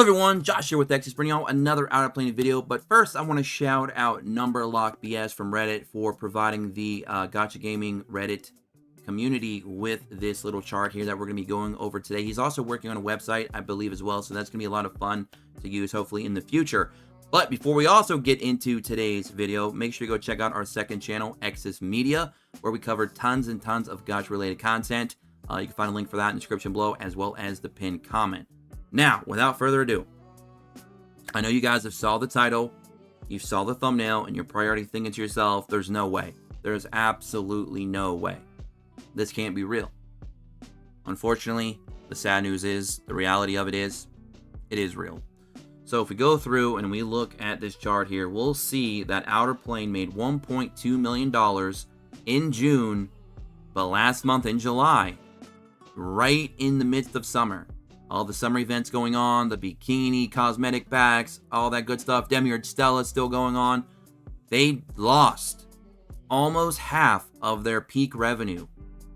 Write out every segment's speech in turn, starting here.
Hello everyone, Josh here with Texas, bringing you another OUTERPLANE video. But first, I want to shout out Number Lock BS from Reddit for providing the Gotcha Gaming Reddit community with this little chart here that we're going to be going over today. He's also working on a website, I believe, as well, so that's going to be a lot of fun to use, hopefully, in the future. But before we also get into today's video, make sure you go check out our second channel, X's Media, where we cover tons and tons of Gotcha-related content. You can find a link for that in the description below, as well as the pinned comment. Now, without further ado, I know you guys have saw the title, you saw the thumbnail, and you're probably already thinking to yourself, there's no way. There's absolutely no way. This can't be real. Unfortunately, the sad news is, the reality of it is real. So if we go through and we look at this chart here, we'll see that OUTERPLANE made $1.2 million in June, but last month in July, right in the midst of summer. All the summer events going on, the bikini, cosmetic packs, all that good stuff. Demiurge Stella still going on. They lost almost half of their peak revenue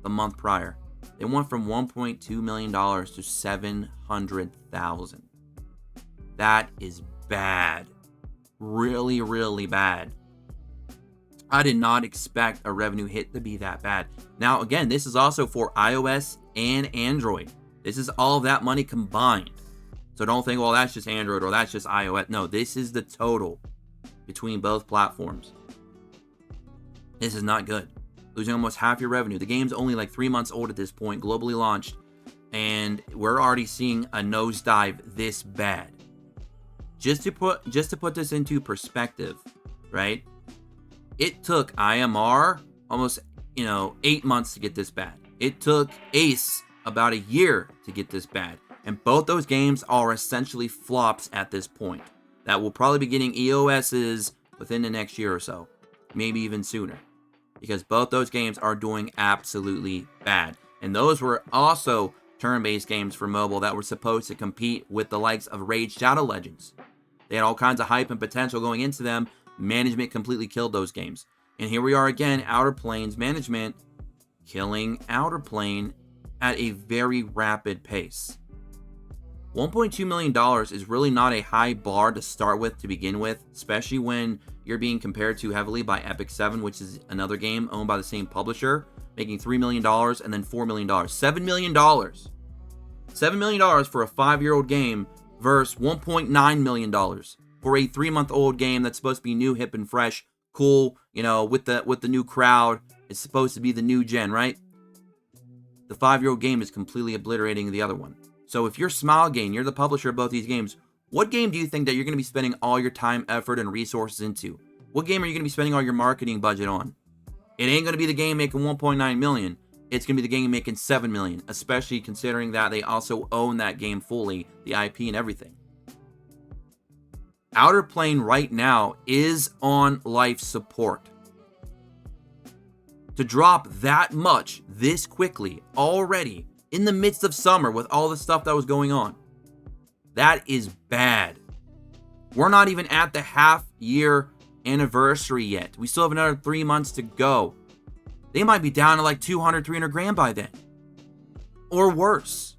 the month prior. They went from $1.2 million to $700,000. That is bad. Really, really bad. I did not expect a revenue hit to be that bad. Now, again, this is also for iOS and Android. This is all of that money combined. So don't think, well, that's just Android or that's just iOS. No, this is the total between both platforms. This is not good. Losing almost half your revenue. The game's only like 3 months old at this point, globally launched, and we're already seeing a nosedive this bad. Just to put this into perspective, right? It took IMR almost, 8 months to get this bad. It took Ace about a year to get this bad, and both those games are essentially flops at this point that will probably be getting EOSs within the next year or so, maybe even sooner, because both those games are doing absolutely bad. And those were also turn-based games for mobile that were supposed to compete with the likes of Raid Shadow Legends. They had all kinds of hype and potential going into them. Management completely killed those games, and here we are again, OUTERPLANE's management killing OUTERPLANE at a very rapid pace. $1.2 million is really not a high bar to start with to begin with, especially when you're being compared to heavily by Epic 7, which is another game owned by the same publisher, making $3 million and then $4 million. $7 million. $7 million for a 5-year-old game versus $1.9 million for a 3-month-old game that's supposed to be new, hip, and fresh, cool, with the new crowd. It's supposed to be the new gen, right? The 5-year-old game is completely obliterating the other one. So if you're Smilegate, you're the publisher of both these games, what game do you think that you're going to be spending all your time, effort, and resources into? What game are you going to be spending all your marketing budget on? It ain't going to be the game making $1.9 million. It's going to be the game making $7 million, especially considering that they also own that game fully, the IP and everything. OUTERPLANE right now is on life support. To drop that much this quickly already in the midst of summer with all the stuff that was going on, that is bad. We're not even at the half-year anniversary yet. We still have another 3 months to go. They might be down to like 200, 300 grand by then. Or worse.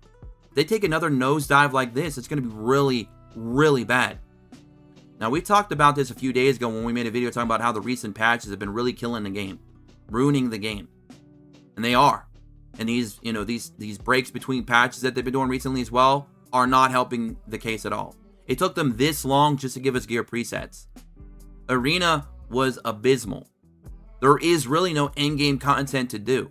If they take another nosedive like this, it's going to be really, really bad. Now, we talked about this a few days ago when we made a video talking about how the recent patches have been really killing the game. Ruining the game. And they are. And these breaks between patches that they've been doing recently as well are not helping the case at all. It took them this long just to give us gear presets. Arena was abysmal. There is really no endgame content to do.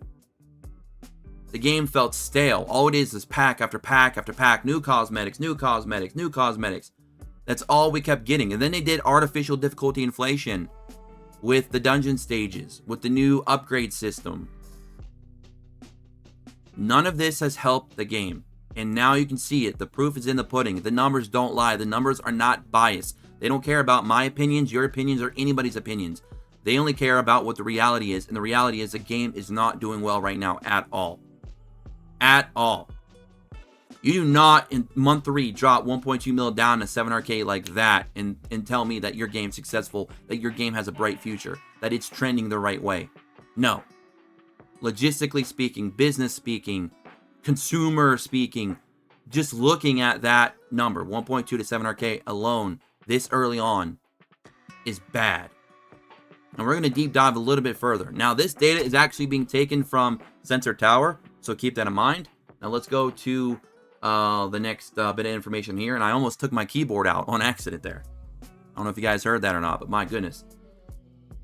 The game felt stale. All it is pack after pack after pack. New cosmetics, new cosmetics, new cosmetics. That's all we kept getting. And then they did artificial difficulty inflation with the dungeon stages, with the new upgrade system. None of this has helped the game. And now you can see it. The proof is in the pudding. The numbers don't lie. The numbers are not biased. They don't care about my opinions, your opinions, or anybody's opinions. They only care about what the reality is. And the reality is the game is not doing well right now at all. At all. You do not, in month 3, drop 1.2 mil down to 700K like that and tell me that your game's successful, that your game has a bright future, that it's trending the right way. No. Logistically speaking, business speaking, consumer speaking, just looking at that number, 1.2 to 700K alone, this early on, is bad. And we're going to deep dive a little bit further. Now, this data is actually being taken from Sensor Tower, so keep that in mind. Now, let's go to the next bit of information here. And I almost took my keyboard out on accident there. I don't know if you guys heard that or not, but my goodness.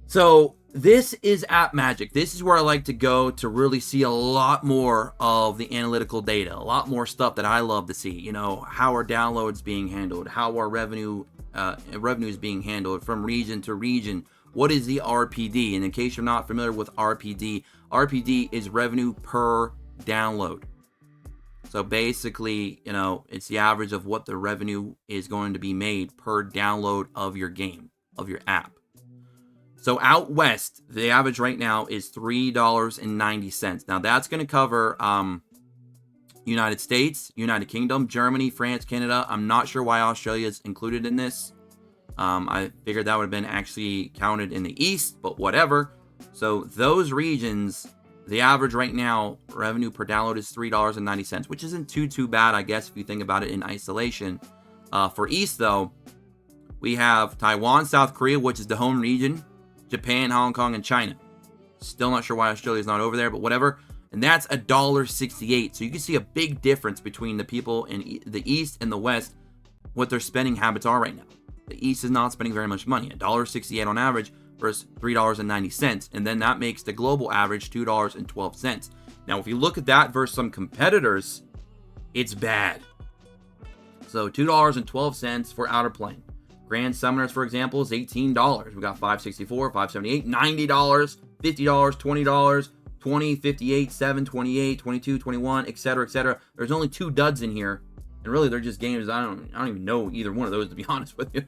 So this is App Magic. This is where I like to go to really see a lot more of the analytical data, a lot more stuff that I love to see. You know, how are downloads being handled? How are revenue is being handled from region to region? What is the RPD? And in case you're not familiar with RPD, RPD is revenue per download. So basically, you know, it's the average of what the revenue is going to be made per download of your game, of your app. So out west, the average right now is $3.90. Now that's going to cover United States, United Kingdom, Germany, France, Canada. I'm not sure why Australia is included in this. I figured that would have been actually counted in the East, but whatever. So those regions, the average right now, revenue per download is $3.90, which isn't too bad, I guess, if you think about it in isolation. For East, though, we have Taiwan, South Korea, which is the home region, Japan, Hong Kong, and China. Still not sure why Australia's not over there, but whatever. And that's $1.68. So you can see a big difference between the people in the East and the West, what their spending habits are right now. The East is not spending very much money, $1.68 on average versus $3.90. And then that makes the global average $2.12. Now, if you look at that versus some competitors, it's bad. So $2.12 for OUTERPLANE. Grand Summoners, for example, is $18. We got $5.64, $5.78, $90, $50, $20, $20, $58, $7, $28, $22, $21, etc., etc. There's only 2 duds in here, and really they're just games. I don't even know either one of those, to be honest with you.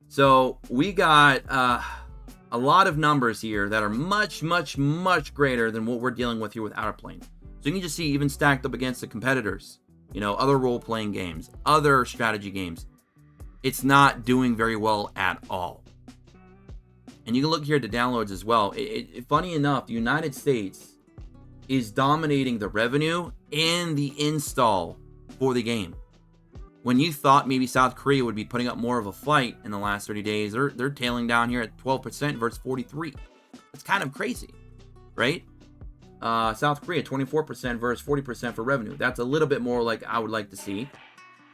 So we got a lot of numbers here that are much greater than what we're dealing with here with OUTERPLANE. So you can just see, even stacked up against the competitors, you know, other role-playing games, other strategy games, it's not doing very well at all. And you can look here at the downloads as well. Funny enough, the United States is dominating the revenue and the install for the game. When you thought maybe South Korea would be putting up more of a fight in the last 30 days, they're tailing down here at 12% versus 43%. It's kind of crazy, right? South Korea, 24% versus 40% for revenue. That's a little bit more like I would like to see.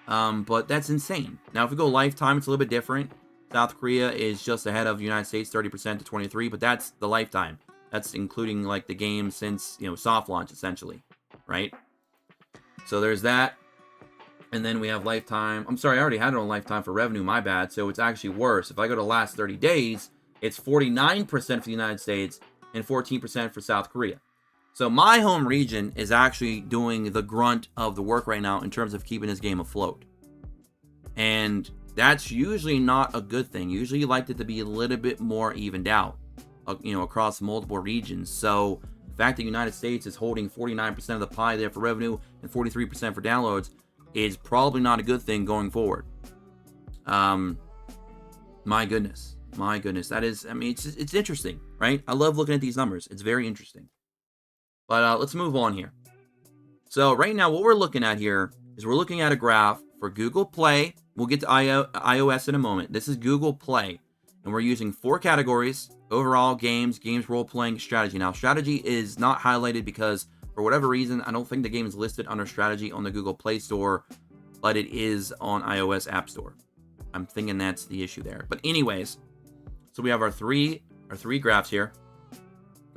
But that's insane. Now, if we go lifetime, it's a little bit different. South Korea is just ahead of the United States, 30% to 23%, but that's the lifetime. That's including like the game since, you know, soft launch, essentially, right? So there's that. And then we have lifetime. I'm sorry, I already had it on lifetime for revenue, my bad. So it's actually worse. If I go to last 30 days, it's 49% for the United States and 14% for South Korea. So my home region is actually doing the grunt of the work right now in terms of keeping this game afloat. And that's usually not a good thing. Usually you like it to be a little bit more evened out, you know, across multiple regions. So the fact that the United States is holding 49% of the pie there for revenue and 43% for downloads is probably not a good thing going forward. My goodness. That is, I mean, it's interesting, right? I love looking at these numbers. It's very interesting. But let's move on here. So right now, what we're looking at here is we're looking at a graph for Google Play. We'll get to iOS in a moment. This is Google Play. And we're using 4 categories: overall, games, role-playing, strategy. Now, strategy is not highlighted because, for whatever reason, I don't think the game is listed under strategy on the Google Play Store, but it is on iOS App Store. I'm thinking that's the issue there. But anyways, so we have our three graphs here.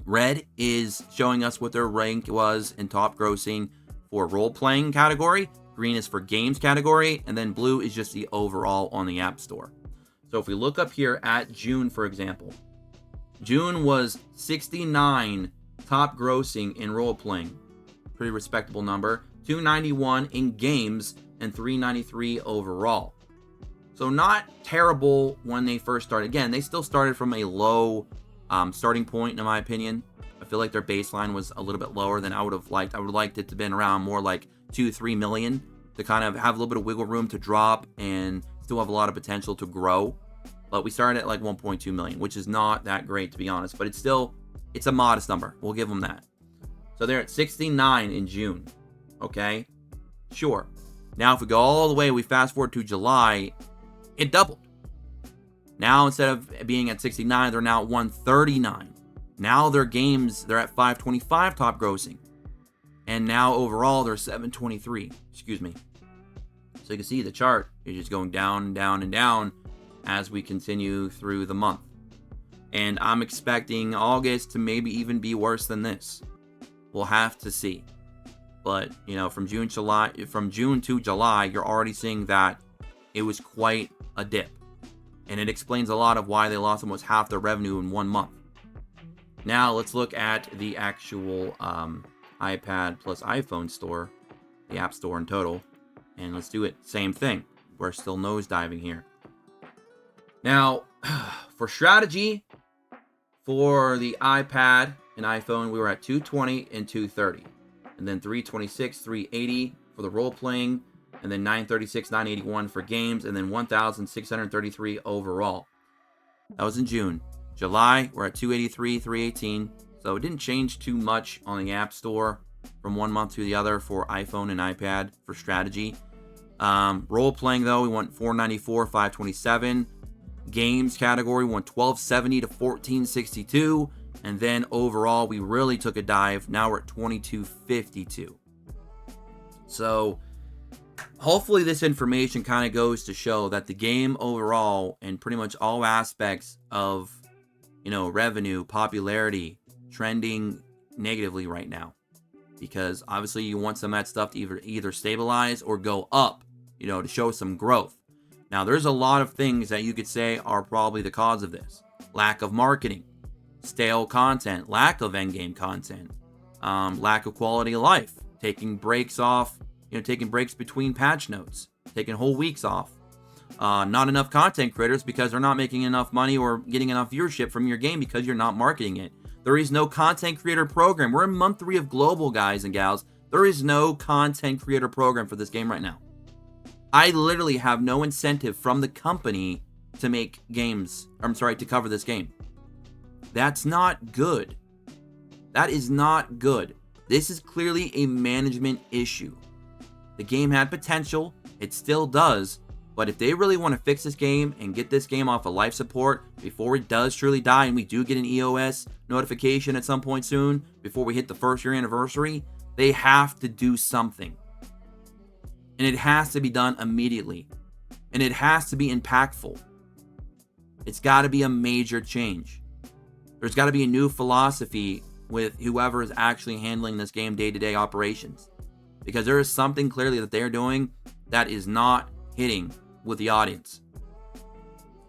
Red is showing us what their rank was in top grossing for role-playing category. Green is for games category. And then blue is just the overall on the App Store. So if we look up here at June, for example, June was 69 top grossing in role-playing. Pretty respectable number. 291 in games and 393 overall. So not terrible when they first started. Again, they still started from a low starting point, in my opinion. I feel like their baseline was a little bit lower than I would have liked. I would have liked it to have been around more like 2-3 million to kind of have a little bit of wiggle room to drop and still have a lot of potential to grow. But we started at like 1.2 million, which is not that great, to be honest. But it's a modest number. We'll give them that. So they're at 69 in June. Okay. Sure. Now, if we go all the way, we fast forward to July, it doubled. Now, instead of being at 69, they're now at 139. Now their games, they're at 525 top grossing. And now overall, they're 723. Excuse me. So you can see the chart is just going down and down and down as we continue through the month. And I'm expecting August to maybe even be worse than this. We'll have to see. But, you know, from June to July, you're already seeing that it was quite a dip. And it explains a lot of why they lost almost half their revenue in 1 month. Now, let's look at the actual iPad plus iPhone store, the App Store in total. And let's do it. Same thing. We're still nosediving here. Now, for strategy, for the iPad and iPhone, we were at 220 and 230. And then 326, 380 for the role-playing. And then 936, 981 for games. And then 1,633 overall. That was in June. July, we're at 283, 318. So it didn't change too much on the App Store from 1 month to the other for iPhone and iPad for strategy. Role-playing, though, we went 494, 527. Games category went 1270 to 1462. And then overall, we really took a dive. Now we're at 2252. So hopefully this information kind of goes to show that the game overall and pretty much all aspects of, you know, revenue, popularity, trending negatively right now. Because obviously you want some of that stuff to either stabilize or go up, you know, to show some growth. Now, there's a lot of things that you could say are probably the cause of this. Lack of marketing, stale content, lack of endgame content, lack of quality of life, taking breaks off, you know, taking breaks between patch notes, taking whole weeks off. Not enough content creators because they're not making enough money or getting enough viewership from your game because you're not marketing it. There is no content creator program. We're in month 3 of global, guys and gals. There is no content creator program for this game right now. I literally have no incentive from the company to make games. To cover this game. That's not good. That is not good. This is clearly a management issue. The game had potential. It still does. But if they really want to fix this game and get this game off of life support before it does truly die and we do get an EOS notification at some point soon, before we hit the 1st year anniversary, they have to do something. And it has to be done immediately. And it has to be impactful. It's got to be a major change. There's got to be a new philosophy with whoever is actually handling this game day-to-day operations. Because there is something clearly that they're doing that is not hitting with the audience.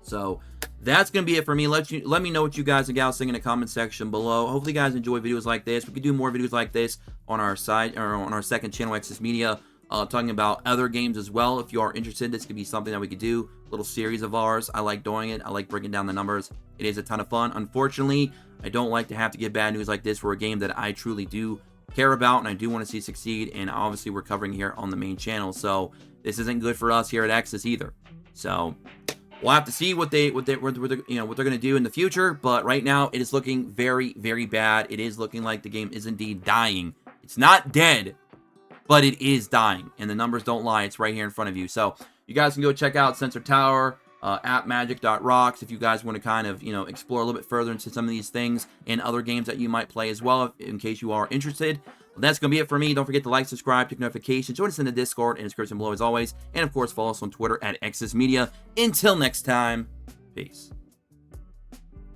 So that's going to be it for me. Let me know what you guys and gals think in the comment section below. Hopefully you guys enjoy videos like this. We could do more videos like this on our side or on our second channel, Excess Media, talking about other games as well. If you are interested, this could be something that we could do. A little series of ours. I like doing it. I like breaking down the numbers. It is a ton of fun. Unfortunately, I don't like to have to get bad news like this for a game that I truly do care about and I do want to see succeed. And obviously, we're covering here on the main channel, so this isn't good for us here at Excess either. So we'll have to see what they're going to do in the future. But right now, it is looking very, very bad. It is looking like the game is indeed dying. It's not dead, but it is dying, and the numbers don't lie. It's right here in front of you. So you guys can go check out Sensor Tower, appmagic.rocks if you guys want to kind of, explore a little bit further into some of these things and other games that you might play as well, in case you are interested. But that's going to be it for me. Don't forget to like, subscribe, click notifications, join us in the Discord in the description below as always, and of course follow us on Twitter at Excess Media. Until next time, peace.